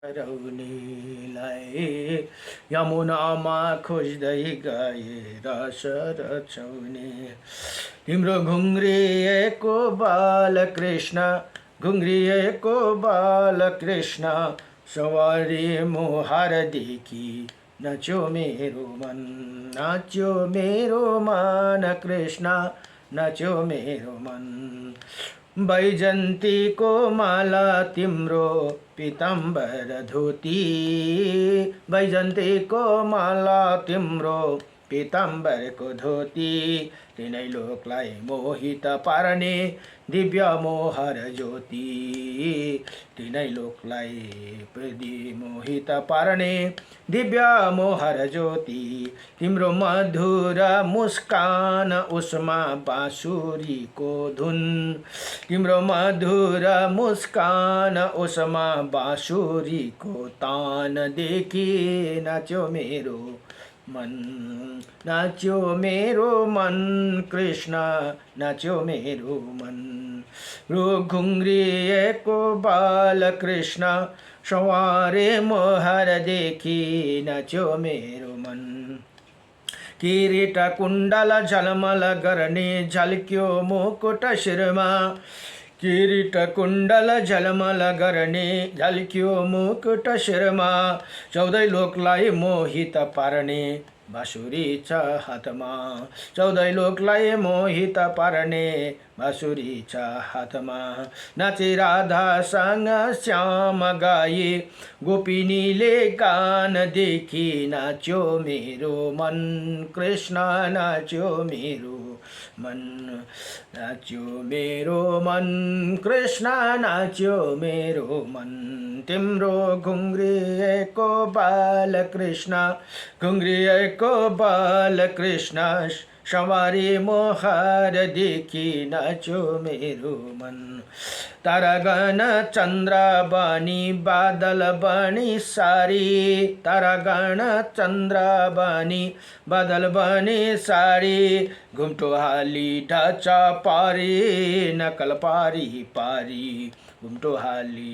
रौनीलाई यमुनामा खोज्दै गए रस रचाउने तिम्रो घुङ्रिएको बालकृष्ण घुङ्रिएको बालकृष्ण सवारी मुहारदेखि नाच्यो मेरो मन नाच्यो मेरो मन कृष्ण नाच्यो मेरो मन बैजन्तीको माला तिम्रो पीताम्बर धोती बैजन्तीको माला तिम्रो पीताम्बरको धोती तिनै लोकलाई मोहित पार्ने दिव्य मोहर ज्योति तिनै लोकलाई मोहित पार्ने दिव्य मोहर ज्योति तिम्रो मधुर मुस्कान उसमा बाँसुरीको धुन तिम्रो मधुर मुस्कान उसमा बाँसुरीको तान देखि नाच्यो मेरो मन नाच्यो मेरो मन कृष्ण नाच्यो मेरो मन घुङ्रिएको बालकृष्ण सवारे मोहरदेखि नाच्यो मेरो मन किरीट कुण्डल झलमल गर्ने झल्क्यो मुकुट शिरमा किरीट कुण्डल झलमल गर्ने झल्क्यो मुकुट शिरमा चौधै लोकलाई मोहित पार्ने बाँसुरी छ हातमा चौधै लोकलाई मोहित पार्ने बाँसुरी छ हातमा नाचे राधासँग श्याम गाए गोपिनीले गानदेखि नाच्यो मेरो मन कृष्ण नाच्यो मेरो मन नाच्यो मेरो मन कृष्ण नाच्यो मेरो मन तिम्रो घुङ्रिएको बालकृष्ण घुङ्रिएको बालकृष्ण सवारी मोहरदेखि नाच्यो मेरो मन तारागण चन्द्र बनी बादल बनी सारी तारागण चन्द्र बनी बादल बनी सारी घुम्टो हाली ढाँचा पारी नकल पारी पारी घुम्टो हाली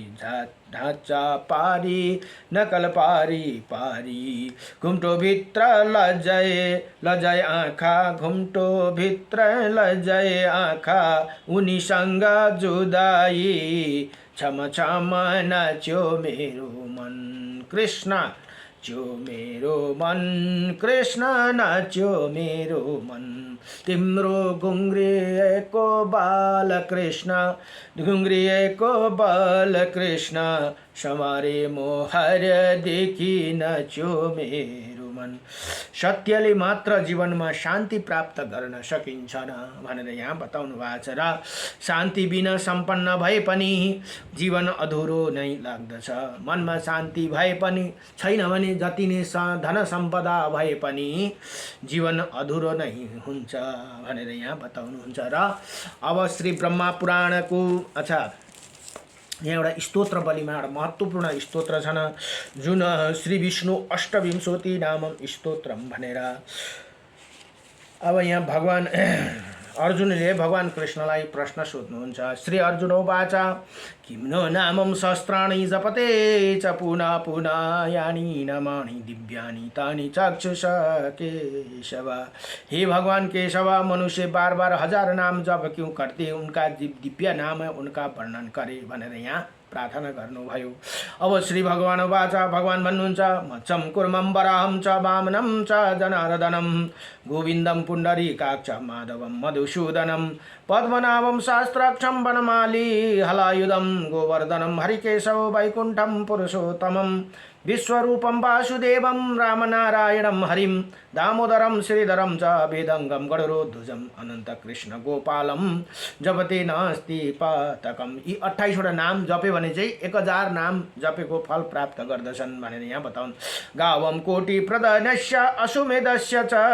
ढाँचा पारी नकल पारी पारी घुम्टो भित्र लजाए आँखा घुम्टो भित्र लजाए आँखा उनीसँग जुदाई क्षमा क्षमा नाच्यो मेरो मन कृष्ण नाच्यो मेरो मन कृष्ण नाच्यो मेरो मन तिम्रो घुङ्रिएको बालकृष्ण घुङ्रिएको बालकृष्ण समारे मोहरदेखि नाच्यो मेरो मन सत्यले मात्र जीवनमा शान्ति प्राप्त गर्न सकिन्छ न भनेर यहाँ बताउनु भएको छ र शान्ति बिना सम्पन्न भए पनि जीवन अधुरो नै लाग्दछ मनमा शान्ति भए पनि छैन भने जति नै धन सम्पदा भए पनि जीवन अधुरो नै हुन्छ भनेर यहाँ बताउनुहुन्छ र अब श्री ब्रह्मा पुराणको यहाँ एउटा स्तोत्र बलिमा एउटा महत्त्वपूर्ण स्तोत्र छन् जुन श्री विष्णु अष्टविंशति नामम स्तोत्रम भनेर अब यहाँ भगवान अर्जुनले भगवान कृष्णलाई प्रश्न सोध्नुहुन्छ श्री अर्जुन उवाच किं नो नामं सहस्राणि जपते च पुनः पुनः यानि नामानि दिव्यानि तानि चक्षुष केशव हे भगवान केशव मनुष्य बार बार हजार नाम जप क्यों करते उनका दिव्य नाम है उनका वर्णन करे भनेर यहाँ प्रार्थना गर्नुभयो अब श्री भगवान उवाच भगवान भन्नुहुन्छ मच्छं कुर्मं वराहं च वामनं च जनार्दनं गोविन्दं पुण्डरीकाक्ष माधवं मधुसूदनं पद्मनाभं शास्त्राक्षं वनमाली हलायुधं गोवर्धनं हरिकेशव वैकुण्ठं पुरुषोत्तमं विश्वरूपं वासुदेवं रामनारायणं हरिं दामोदरं श्रीधरं च वेदङ्गं गरुडध्वजं अनन्तकृष्ण गोपालं जपते नास्ति पातकम यी 28 वटा नाम जप्यो भने चाहिँ 1000 नाम जपेको फल प्राप्त गर्दछन् भनेर यहाँ बताउनु गावं कोटि प्रदनस्य अश्वमेधस्य च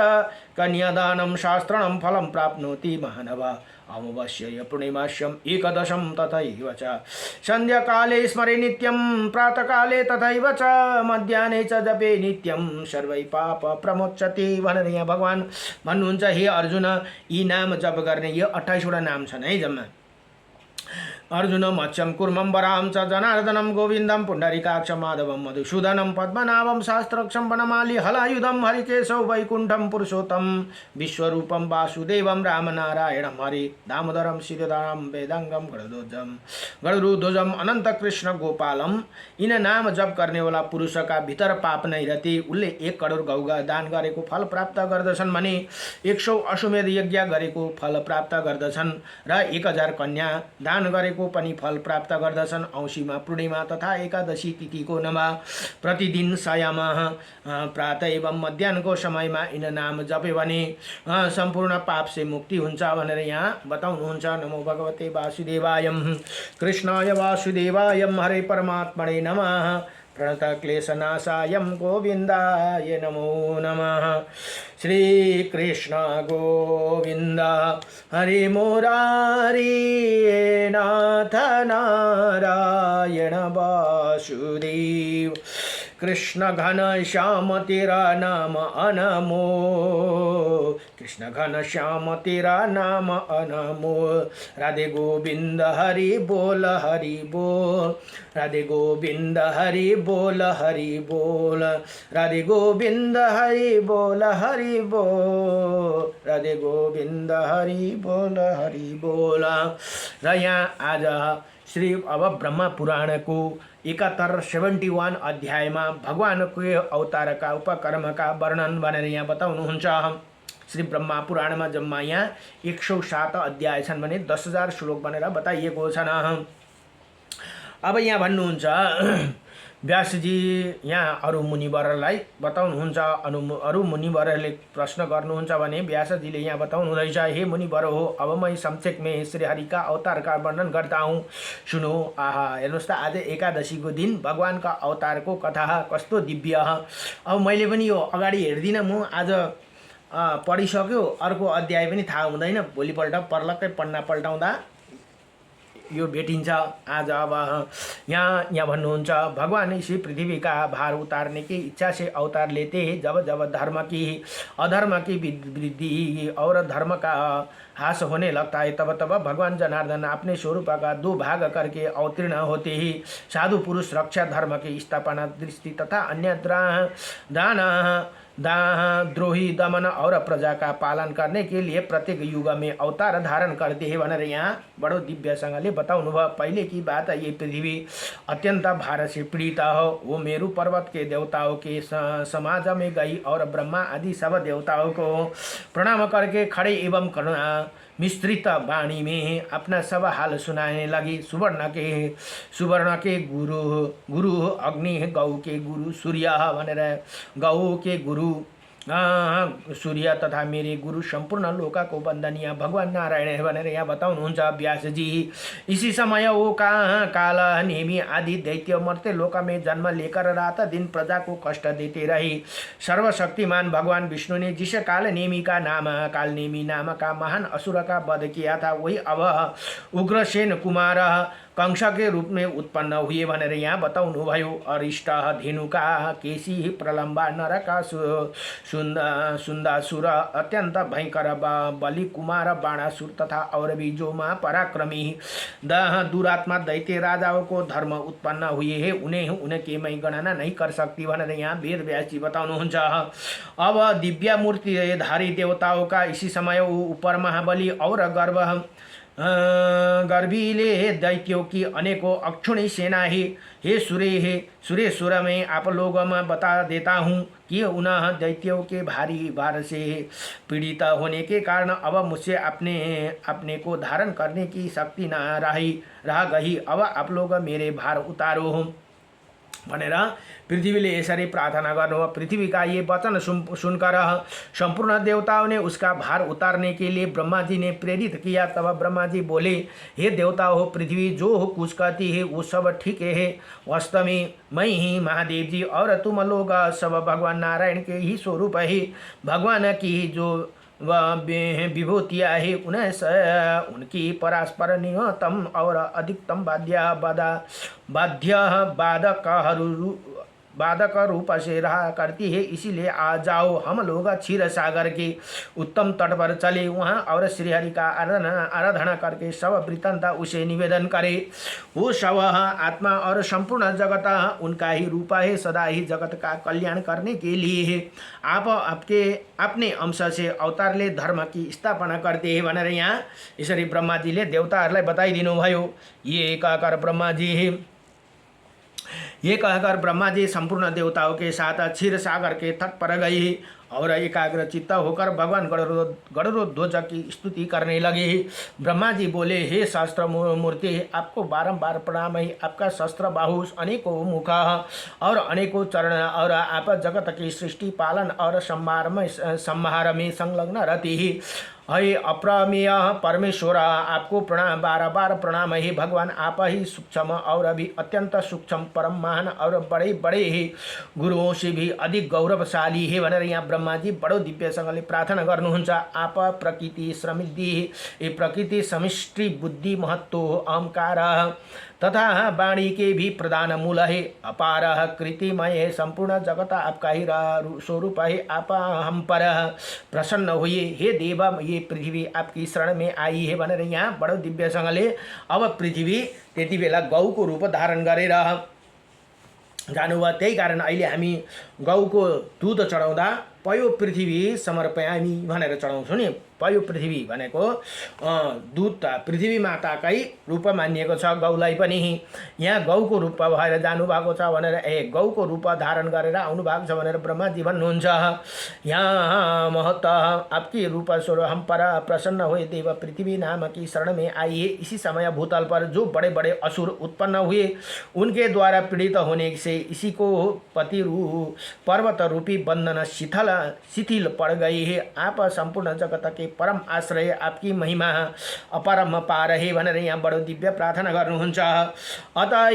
कन्यादानं शास्त्रणं फलं प्राप्नोति मानव अमावास्यया पूर्णिमास्यम् एकदशं तथैव च सन्ध्याकाले स्मरे नित्यं प्रातःकाले तथैव च मध्याह्ने च जपे नित्यं सर्वै पाप प्रमोच्यते भनेर यहाँ भगवान भन्नुहुन्छ हे अर्जुन यी नाम जप गर्ने यो 28 वटा नाम छन् है जम्मा अर्जुन मत्स्यं कुर्मं वरां च जनार्दनं गोविन्दं पुण्डरीकाक्षं माधवं मधुसूदनं पद्मनाभं शास्त्रक्षं वनमाली हलायुधं हरिकेशव वैकुण्ठं पुरुषोत्तम विश्वरूपं वासुदेवं रामनारायणं हरि दामोदरं श्रीधरं वेदांगम गरुध्वजम अनंत कृष्ण गोपालम। इन नाम जप करने वाला पुरुष का भीतर पाप नहीं रहती। उसले 1 करोड गौ दान गरेको फल प्राप्त गर्दछन् भने 100 अश्वमेध यज्ञ गरेको फल प्राप्त गर्दछन् र 1000 कन्या दान गरेको पनि फल प्राप्त गर्दछन्। औँसीमा पूर्णिमा तथा एकादशी तिथिको नमा प्रतिदिन सायमा प्रातः एवं मध्याह्नको समयमा इन नाम जपे भने सम्पूर्ण पाप से मुक्ति हुन्छ भनेर यहाँ बताउनुहुन्छ। नमो भगवते वासुदेवायम कृष्णाय वासुदेवायम हरे परमात्मने नमः प्रणत क्लेशनाशायम गोविंदाय नमो नमः। श्री कृष्ण गोविंद हरि मुरारी नाथ नारायण वासुदेव कृष्ण घन श्याम तेरा नाम अनमोल कृष्ण घन श्याम तेरा नाम अनमोल। राधे गोविंद हरि बोल राधे गोविंद हरि बोल राधे गोविंद हरि बोल राधे गोविंद हरि बोल। र यहाँ आज श्री अब ब्रह्मा पुराण को 71 अध्यायमा भगवानको अवतारका उपकर्मका वर्णन भनेर यहाँ बताउनुहुन्छ। श्री ब्रह्मा पुराणमा जम्मा यहाँ 107 अध्याय छन् भने 10,000 श्लोक भनेर बताइएको छन्। अब यहाँ भन्नुहुन्छ व्यासजी यहाँ अरु मुनिवरलाई बताउनुहुन्छ। अरु मुनिवरले प्रश्न गर्नुहुन्छ भने व्यासजीले यहाँ बताउनु हुँदैछ, हे मुनिवर हो, अब मैं संक्षेप में श्री हरि का अवतार का वर्णन करता हूँ, सुनो। आहा, हेर्नुहोस् त आज एकादशीको दिन भगवानका अवतारको कथा कस्तो दिव्य। अब मैले पनि यो अगाडि हेर्दिनँ, म आज पढिसक्यो, अर्को अध्याय पनि थाहा हुँदैन, भोलिपल्ट पर्लक्कै पन्ना पल्टाउँदा यो भेटिन्छ। आज अब यहाँ भन्नुहुन्छ, भगवान इसी पृथ्वी का भार उतारने की इच्छा से अवतार लेते हैं। जब जब धर्म की अधर्म की वृद्धि और धर्म का ह्रास होने लगता है, तब तब भगवान जनार्दन अपने स्वरूप का 2 भाग करके अवतीर्ण होते ही साधु पुरुष रक्षा, धर्म की स्थापना, दृष्टि तथा अन्य दान द्रोही दमन और प्रजा का पालन करने के लिए प्रत्येक युग में अवतार धारण करते हैं भनेर यहाँ बडो दिव्यसँगले बताउनु भयो। पहिले की बात, ये पृथ्वी अत्यंत भार से पीड़ित हो। वो मेरु पर्वत के देवताओं के समाज में गई और ब्रह्मा आदि सब देवताओं को प्रणाम करके खड़े एवं करुणा मिश्रित वाणी में अपना सब हाल सुनाने लगी। सुवर्ण के गुरु अग्नि, गौ के गुरु सूर्य भनेर, गौ के गुरु सूर्य तथा मेरे गुरु संपूर्ण लोका को वंदनीय भगवान नारायण भनेर यहाँ बताउनुहुन्छ व्यासजी। इसी समय वो काल नेमी आदि दैत्य मर्त्य लोक में जन्म लेकर रात दिन प्रजा को कष्ट देते रहे। सर्वशक्तिमान भगवान विष्णु ने जिस काल नेमी नाम का महान असुर का वध किया था, वही अब उग्रसेन कुमार कंस के रूप में उत्पन्न हुए भनेर यहाँ बताउनु भयो। अरिष्ट, धेनुका, केशी, प्रलम्बा, नरका, सुन्दासुर, अत्यंत भयंकर बलि कुमार, बाणासुर तथा और भी जो माँ पराक्रमी दुरात्मा दैत्य राजाओं को धर्म उत्पन्न हुए हैं, उनके मैं गणना नहीं कर सकती भनेर यहाँ वेद व्यासजी बताउनुहुन्छ। अब दिव्य मूर्ति धारी देवताओं का इसी समय ऊपर महाबली और गर्भीले दैत्यों की अनेकों अक्षुणी सेना है। हे सुरेश्वर में आप लोगों में बता देता हूँ कि उन दैत्यों के भारी भार से पीड़ित होने के कारण अब मुझसे अपने को धारण करने की शक्ति न रह गई। अब आप लोग मेरे भार उतारो भनेर पृथ्वीले यसरी प्रार्थना गर्नु। पृथ्वी का ये वचन सुनकर संपूर्ण देवताओं ने उसका भार उतारने के लिए ब्रह्मा जी ने प्रेरित किया। तब ब्रह्मा जी बोले, हे देवता हो, पृथ्वी जो हो कुछ कहती है वो सब ठीक है। वास्तव में मैं ही महादेव जी और तुम लोग सब भगवान नारायण के ही स्वरूप है। भगवान की जो विभूतियाँ है उनकी परस्पर न्यूनतम और अधिकतम बाध्य बाधकहरू बाधक रूप से रहा करती है, इसीलिए आ जाओ हम लोग क्षीर सागर के उत्तम तट पर चले, वहाँ और श्रीहरि का आराधना करके सब वृत्तांत उसे निवेदन करे। वो सब आत्मा और संपूर्ण जगत उनका ही रूप है, सदा ही जगत का कल्याण करने के लिए है। आप आपके अपने अंश से अवतार ले धर्म की स्थापना करते हैं भनेर यहाँ यसरी ब्रह्माजीले देवताहरूलाई बताइदिनु भयो। ये कहकर ब्रह्मा जी ये कहकर ब्रह्मा जी संपूर्ण देवताओं के साथ क्षीर सागर के तट पर गए और एकाग्र चित्त होकर भगवान गणरोध्वज की स्तुति करने लगे। ब्रह्मा जी बोले, हे शास्त्र मूर्ति, आपको बारंबार प्रणाम है। आपका शस्त्र बाहु, अनेकों मुख और अनेकों चरण, और आप जगत की सृष्टि पालन और संहार में संलग्न रहते ही हे अप्रमेय परमेश्वर, आपको प्रणाम, बार बार प्रणाम है। भगवान आप ही सूक्ष्म और अभी अत्यंत सूक्ष्म, परम महान और बड़े बड़े ही गुरुओं से भी अधिक गौरवशाली है भनेर यहाँ ब्रह्मा जी बडो दिव्यसँगले प्रार्थना गर्नुहुन्छ। आप प्रकृति समृद्धि, ये प्रकृति समष्टि बुद्धि महत्व अहंकार तथा वाणी के भी प्रधान मूल है। अपार कृतिमय है, संपूर्ण जगत आपका ही स्वरूप है। आप हम पर प्रसन्न हुए। हे देव, ये पृथ्वी आपकी शरण में आई है भनेर यहाँ बडो दिव्यसँगले अब पृथ्वी त्यति बेला गौको रूप धारण गरेर जानुभयो। त्यही कारण अहिले हामी गौको दुध चढाउँदा पयो पृथ्वी समर्पयामी भनेर चढाउँछौँ नि। पयो पृथ्वी भनेको दूध पृथ्वी माताकै रूप मानिएको छ गौलाई पनि। यहाँ गौको रूप भएर जानुभएको छ भनेर गौको रूप धारण गरेर आउनु भएको छ भनेर ब्रह्माजी भन्नुहुन्छ। यहाँ महत आपकी रूप स्वरूप हम पर प्रसन्न हुए, देव पृथ्वी नाम की शरण में आई है। इसी समय भूतल पर जो बड़े बड़े असुर उत्पन्न हुए, उनके द्वारा पीड़ित होने से इसी को पति पर्वत रूपी बंधन शिथिल पड़ गई है। आप संपूर्ण जगत के परम आश्रय, आपकी महिमा अपरम पार है भनेर यहाँ बडो दिव्य प्रार्थना गर्नुहुन्छ। अतः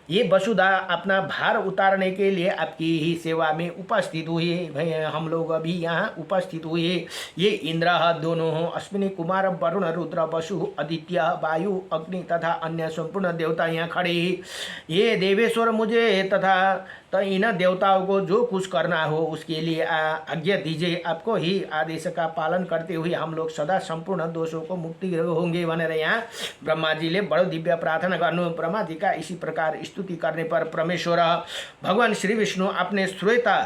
ये वसुधा अपना भार उतारने के लिए आपकी ही सेवा में उपस्थित हुए। हम लोग अभी यहाँ उपस्थित हुए। ये इंद्र दोनों हो, अश्विनी कुमार वरुण रुद्र वसु आदित्य वायु अग्नि तथा अन्य संपूर्ण देवता यहाँ खड़े। ये देवेश्वर मुझे तथा तो इन देवताओं को जो कुछ करना हो उसके लिए आज्ञा दीजिए। आपको ही आदेश का पालन करते हुए हम लोग सदा संपूर्ण दोषों को मुक्ति होंगे भनेर यहाँ ब्रह्मा जी ले बड़ो दिव्य प्रार्थना गर्नु। ब्रह्मा जी का इसी प्रकार स्तुति करने पर परमेश्वर भगवान श्री विष्णु अपने श्वेता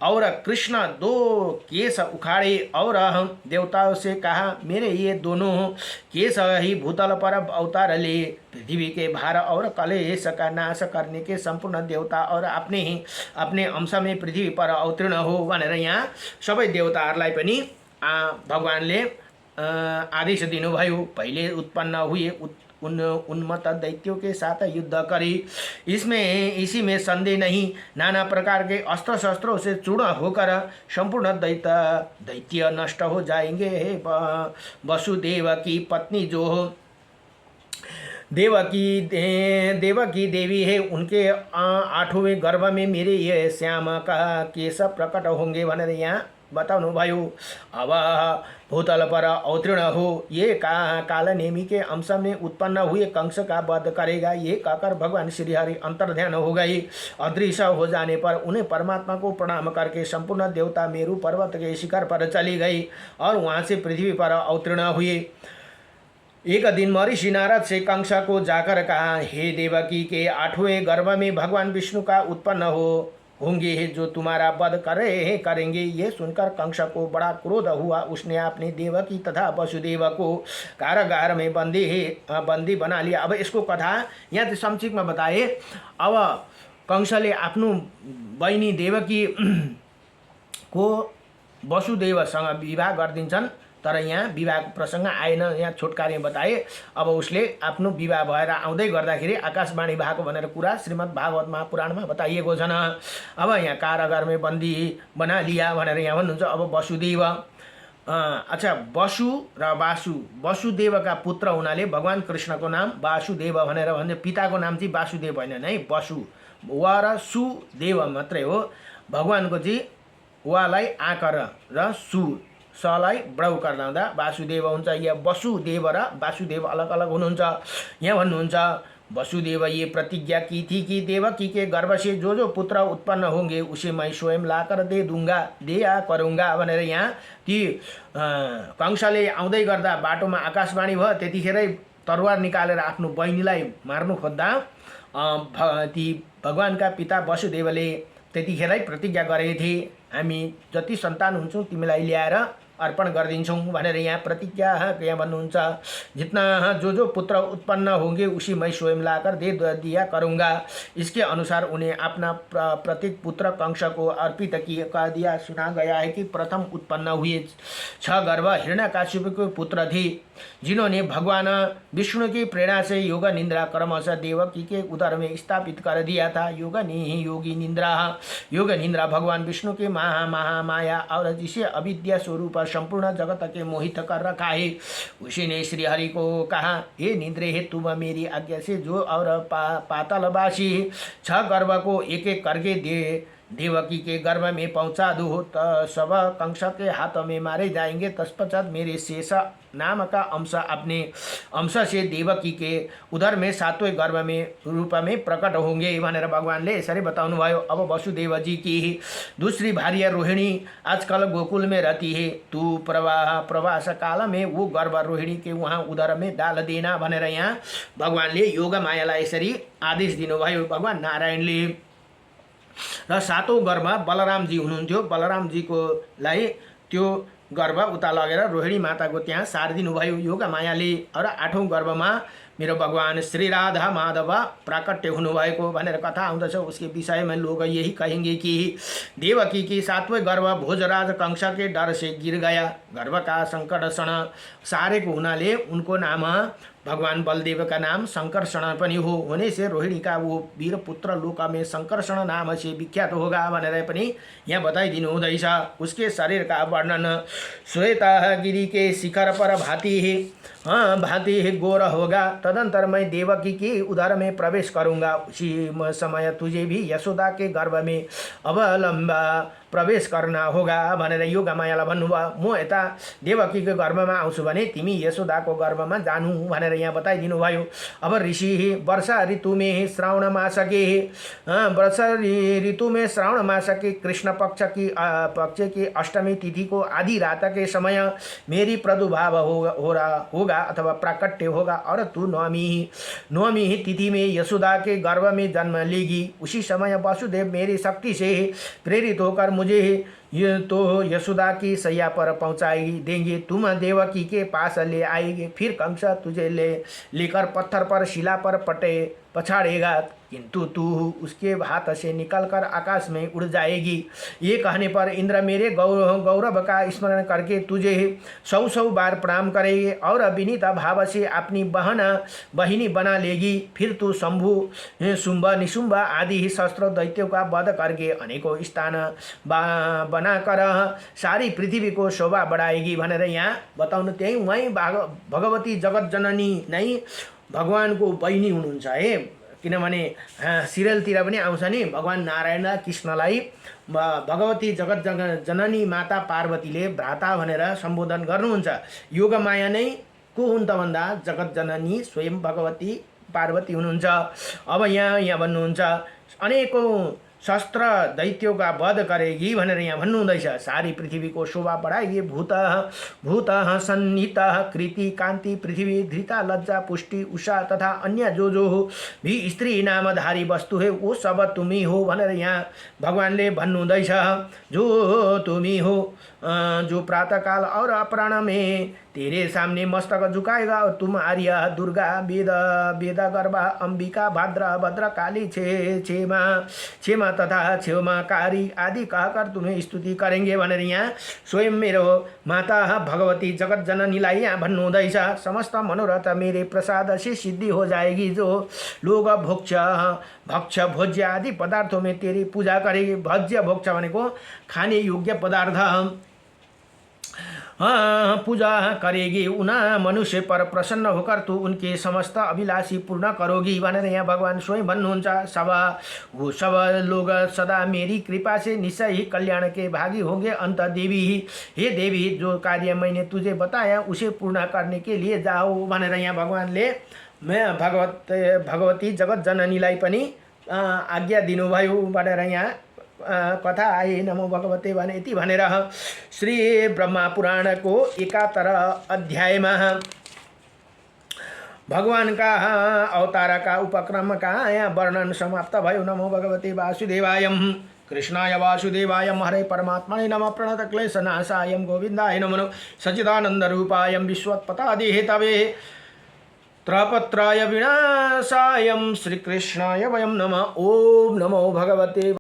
और कृष्ण दो केस उखाड़े और देवताओं से कहा, मेरे ये दोनों केस ही भूतल पर अवतार ले पृथ्वी के भार और कलेश का नाश करने के संपूर्ण देवता और अपने अंश में पृथ्वी पर अवतीर्ण हो भनेर यहाँ सबै देवताहरूलाई पनि भगवानले आदेश दिनुभयो। पहिले उत्पन्न हुए उन्मत्त दैत्यों के साथ युद्ध करी, इसी में संदेह नहीं। नाना प्रकार के अस्त्र शस्त्रों से चूर्ण होकर संपूर्ण दैत्य नष्ट हो जाएंगे। वसुदेव की पत्नी जो देवकी देवी है, उनके आठवें गर्भ में मेरे ये श्याम का केश प्रकट होंगे भनेर यहाँ बताउनु भयो। अब भूतल पर अवतीर्ण हो, ये कालनेमी के अंश में उत्पन्न हुए कंस का वध करेगा। ये कहकर भगवान श्रीहरि अंतर्ध्यान हो गए। अदृश्य हो जाने पर उन्हें परमात्मा को प्रणाम करके संपूर्ण देवता मेरु पर्वत के शिखर पर चली गई और वहाँ से पृथ्वी पर अवतीर्ण हुए। एक दिन महर्षि नारद से कंस को जाकर कहा, हे देवकी के आठवें गर्भ में भगवान विष्णु का उत्पन्न होंगे जो तुम्हारा वध करेंगे। ये सुनकर कंस को बड़ा क्रोध हुआ। उसने अपनी देवकी तथा वसुदेव को कारागार में बंदी बना लिया। अब इसको कथा यहाँ संक्षिप्त में बताए। अब कंसले आफ्नो बहिनी देवकी को वसुदेवसँग विवाह गरिदिन्छन्, तर यहाँ विवाहको प्रसङ्ग आएन। यहाँ छोटकारीमा बताए। अब उसले आफ्नो विवाह भएर आउँदै गर्दाखेरि आकाशवाणी भएको भनेर कुरा श्रीमद् भागवत महापुराणमा बताइएको छन्। अब यहाँ कारागारमै बन्दी बना लिया भनेर यहाँ भन्नुहुन्छ। अब वसुदेव अच्छा वसु र वासु, वसुदेवका पुत्र हुनाले भगवान कृष्णको नाम वासुदेव भनेर भन्छ। पिताको नाम चाहिँ वासुदेव होइन है, वसु वा र सुदेव मात्रै हो। भगवानको चाहिँ वालाई आकार र सु सलाई बडौकार लाउँदा वासुदेव हुन्छ। यहाँ वसुदेव र वासुदेव अलग अलग हुनुहुन्छ। यहाँ भन्नुहुन्छ वसुदेव ये प्रतिज्ञा की थी कि देवकी के गर्भ से जो पुत्र उत्पन्न होंगे उसे मैं स्वयं लाकर दिया करूँगा भनेर यहाँ ती कंसले आउँदै गर्दा बाटोमा आकाशवाणी भयो। त्यतिखेरै तरवार निकालेर आफ्नो बहिनीलाई मार्नु खोज्दा ती भगवानका पिता वसुदेवले त्यतिखेरै प्रतिज्ञा गरेका थिए, हामी जति सन्तान हुन्छौँ तिमीलाई ल्याएर अर्पण गरिदिन्छौँ भनेर यहाँ प्रतिज्ञा यहाँ भन्नुहुन्छ। जितना जो पुत्र उत्पन्न होंगे उसी मैं स्वयं लाकर दे दिया करूँगा। इसके अनुसार उन्हें अपना प्रत्येक पुत्र कंस को अर्पित कर दिया। सुना गया है कि प्रथम उत्पन्न हुए 6 गर्भ हिरण्यकशिप के पुत्र थे, जिन्होंने भगवान विष्णु की प्रेरणा से योग निद्रा क्रमशः देवकी के उदर में स्थापित कर दिया था। योगी निद्रा भगवान विष्णु के महामाया और जिसे अविद्या स्वरूप संपूर्ण जगत के मोहित कर रखा है। उसी ने श्री हरि को कहा, हे निद्रे है, तुम मेरी आज्ञा से जो और पातालवासी 6 गर्भ को एक एक करके देवकी के गर्भ में पहुंचा दो, तो सब कंस के हाथ में मारे जाएंगे। तत्पश्चात मेरे शेष नाम का अंश अपने अंश से देवकी के उधर में 7वें गर्भ में रूप में प्रकट होंगे भनेर भगवानले यसरी बताउनु भयो। अब वसुदेव जी की दूसरी भार्या रोहिणी आजकल गोकुल में रहती है, तू प्रवास काल में वो गर्भ रोहिणी के वहाँ उधर में डाल देना भनेर यहाँ भगवानले योग मायालाई यसरी आदेश दिनुभयो भगवान नारायणले। र 7औं गर्भ बलरामजी हुनुहुन्थ्यो, बलरामजीको लाई त्यो गर्भ उता लगेर रोहिणी माताको त्यहाँ सारिदिनु भयो योग मायाले। र 8औं गर्भमा मेरो भगवान श्री राधा माधव प्राकट्य हुनुभएको भनेर कथा आउँदछ। उसके विषयमा लोग यही कहेंगे कि देवकी की 7वें गर्भ भोजराज कंस के डर से गिर गया। गर्भ का संकर्षण सारेको हुनाले उनको नाम भगवान बलदेव का नाम संकर्षण पनि हो। होने से रोहिणी का वो वीर पुत्र लोक में संकर्षण नाम से विख्यात होगा भनेर पनि यहाँ बताइदिनु हुँदैछ। उसके शरीर का वर्णन श्वेता गिरी के शिखर पर भाती है गोर होगा। तदंतर मैं देवकी की उदर में प्रवेश करूँगा, उसी समय तुझे भी यशोदा के गर्भ में अवलंबा प्रवेश करना होगा भनेर योग मायालाई भन्नुभयो। म यता देवकीको गर्भमा आउँछु भने तिमी यशोदाको गर्भमा जानु भनेर यहाँ बताइदिनु भयो। अब ऋषि वर्षा ऋतु में श्रावण मास के कृष्ण पक्ष की अष्टमी तिथि को आधी रात के समय मेरी प्रादुर्भाव होगा अथवा प्राकट्य होगा और तू नवमी तिथि में यशोदा के गर्भ में जन्म लेगी। उसी समय वासुदेव मेरी शक्ति से प्रेरित होकर मुझे ये तो यशोदा की सैया पर पहुंचाई देंगे। तुम देवकी के पास ले आएंगे, फिर कंस तुझे लेकर पत्थर पर शिला पर पछाड़ेगा, किंतु तू उसके हाथ से निकलकर आकाश में उड़ जाएगी। ये कहने पर इंद्र मेरे गौरव का स्मरण करके तुझे 100 बार प्रणाम करेगी और विनीत भाव से अपनी बहिनी बना लेगी। फिर तू शंभु शुंभ निशुंभ आदि शस्त्र दैत्यों का वध करके अनेकों स्थान बनाकर सारी पृथ्वी को शोभा बढ़ाएगी भनेर यहाँ बताउनु। त्यही उहाँ भगवती जगत जननी नै भगवानको बहिनी हुनुहुन्छ है। किनभने सिरियलतिर पनि आउँछ नि, भगवान नारायण कृष्णलाई भगवती जगत जननी माता पार्वतीले भ्राता भनेर सम्बोधन गर्नुहुन्छ। योग माया नै को हुन् त भन्दा जगत जननी स्वयं भगवती पार्वती हुनुहुन्छ। अब यहाँ भन्नुहुन्छ अनेकौं शस्त्र दैत्यों का वध करेगी भनेर यहाँ भन्नुहुँदैछ। सारी पृथ्वी को शोभा बढ़ाएगी। भूत सन्निहित कृति कांति पृथ्वी धृता लज्जा पुष्टि उषा तथा अन्य जो भी स्त्री नामधारी वस्तु है वो सब तुम्ही हो भनेर यहाँ भगवानले भन्नुहुँदैछ। जो तुम्ही हो जो प्रातःकाल और अपराह्न में तेरे सामने मस्तक झुकाएगा और तुम आर्य दुर्गा वेद गर्भा अंबिका भद्र काली क्षेमा तथा क्षमाकारी आदि कहकर तुम्हें स्तुति करेंगे भनेर यहाँ स्वयं मेरो माता भगवती जगत जननीलाई यहाँ भन्नुहुँदैछ। समस्त मनोरथ मेरे प्रसाद से सिद्धि हो जाएगी। जो लोग भक्ष भोज्य आदि पदार्थों में तेरी पूजा करेगी। भज्य भोक्ष भनेको खाने योग्य पदार्थ पूजा करेगी। उन्हें मनुष्य पर प्रसन्न होकर तू उनके समस्त अभिलाषी पूर्ण करोगी भनेर यहाँ भगवान स्वयं भन्नुहुन्छ। वो सब लोग सदा मेरी कृपा से निश्चय ही कल्याण के भागी होंगे। अंत देवी हे देवी जो कार्य मैंने तुझे बताया उसे पूर्ण करने के लिए जाओ भनेर यहाँ भगवानले भगवती जगत जननीलाई पनि आज्ञा दिनुभयो भनेर यहाँ कथा आए। नमो भगवते भने यति भनेर श्री ब्रह्मा पुराणको 71 अध्यायमा भगवानका अवतारका उपक्रमका यहाँ वर्णन समाप्त भयो। नमो भगवते वासुदेवाय कृष्णाय वासुदेवाय हरे परमात्मने नमः प्रणतक्लेशनाशाय गोविन्दाय नमो सच्चिदानन्दरूपाय विश्वोत्पत्तिहेतवे त्रपत्राय विनाशाय श्रीकृष्णाय वयं नमः। ओम नमो भगवते